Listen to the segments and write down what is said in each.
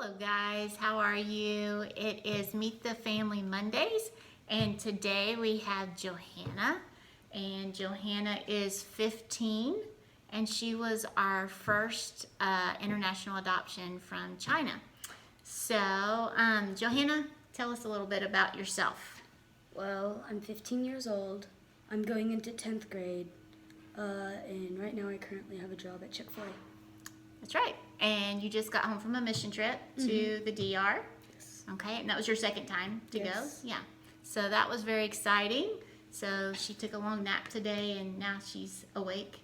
Hello guys, how are you? It is Meet the Family Mondays, and today we have JoHanna, and JoHanna is 15, and she was our first international adoption from China. So, JoHanna, tell us a little bit about yourself. Well, I'm 15 years old. I'm going into 10th grade, and right now I currently have a job at Chick-fil-A. That's right. And you just got home from a mission trip to the DR. Yes. Okay, and that was your second time to Yes. go? Yeah. So that was very exciting. So she took a long nap today and now she's awake.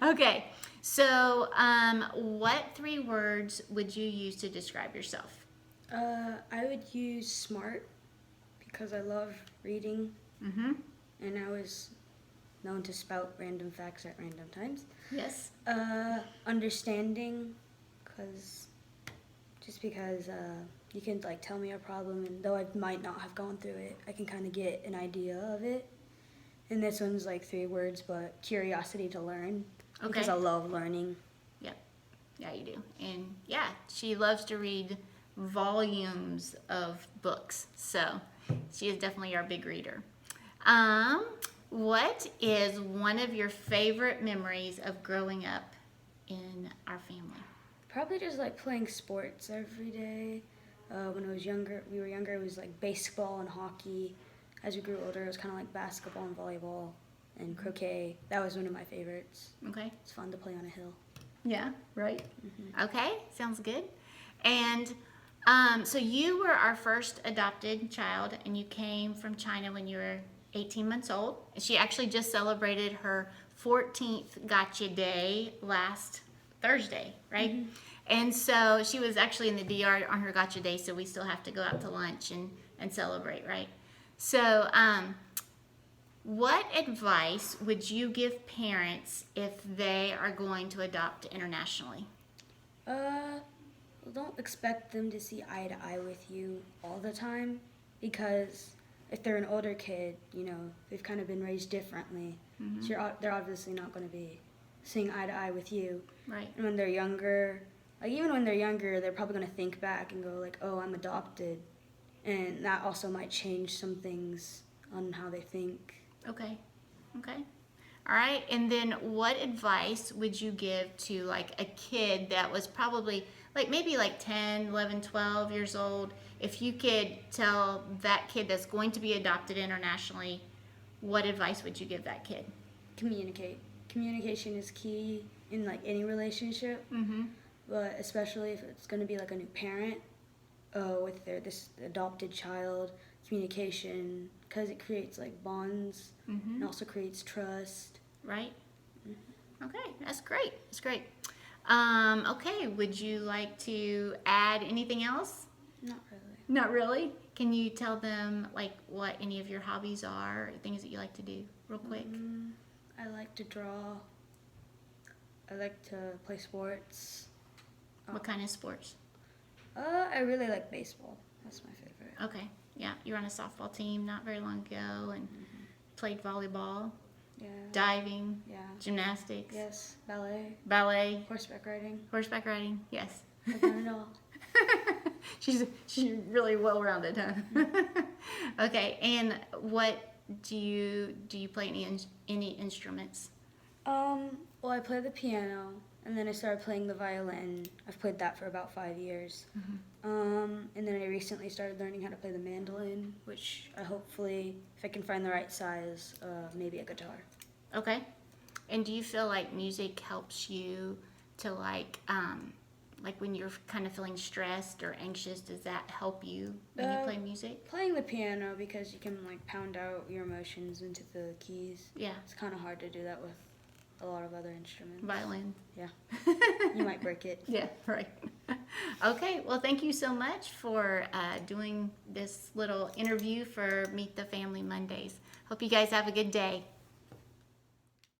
Okay, so what 3 words would you use to describe yourself? I would use smart because I love reading, Mm-hmm. and I was known to spout random facts at random times. Yes. Understanding, because you can tell me a problem, and though I might not have gone through it, I can kind of get an idea of it. And this one's 3 words, but curiosity to learn. Okay. Because I love learning. Yeah, you do. And yeah, she loves to read volumes of books. So she is definitely our big reader. What is one of your favorite memories of growing up in our family? Probably just playing sports every day. When I was younger, it was baseball and hockey. As we grew older, it was kind of basketball and volleyball and croquet. That was one of my favorites. Okay. It's fun to play on a hill. Yeah, right. Mm-hmm. Okay, sounds good. And so you were our first adopted child, and you came from China when you were 18 months old. And she actually just celebrated her 14th Gotcha Day last Thursday, right? Mm-hmm. And so she was actually in the DR on her Gotcha Day, so we still have to go out to lunch and celebrate, right? So what advice would you give parents if they are going to adopt internationally? Well, don't expect them to see eye to eye with you all the time, because if they're an older kid, they've kind of been raised differently. Mm-hmm. So they're obviously not going to be seeing eye to eye with you. Right. And when they're younger, even when they're younger, they're probably going to think back and go oh, I'm adopted. And that also might change some things on how they think. Okay. All right. And then what advice would you give to a kid that was probably maybe 10, 11, 12 years old? If you could tell that kid that's going to be adopted internationally, what advice would you give that kid? Communicate. Communication is key in any relationship. Mm-hmm. But especially if it's going to be a new parent with this adopted child, communication, because it creates bonds, Mm-hmm. and also creates trust. Right. Mm-hmm. Okay, that's great. Okay, would you like to add anything else? Not really. Not really. Can you tell them what any of your hobbies are, or things that you like to do, real quick? I like to draw. I like to play sports. What kind of sports? I really like baseball. That's my favorite. Okay, yeah, you were on a softball team not very long ago, and played volleyball, Yeah. diving, Yeah. gymnastics, Yes. Ballet. Horseback riding. Yes. I've done it all. She's really well rounded, huh? Okay, and what do you play any instruments? Well, I play the piano, and then I started playing the violin. I've played that for about 5 years. And then I recently started learning how to play the mandolin, which hopefully, if I can find the right size, maybe a guitar. Okay, and do you feel like music helps you to when you're kind of feeling stressed or anxious? Does that help you when you play music? Playing the piano, because you can pound out your emotions into the keys. Yeah. It's kind of hard to do that with a lot of other instruments. Violin. Yeah. You might break it. Yeah, right. Okay, well, thank you so much for doing this little interview for Meet the Family Mondays. Hope you guys have a good day.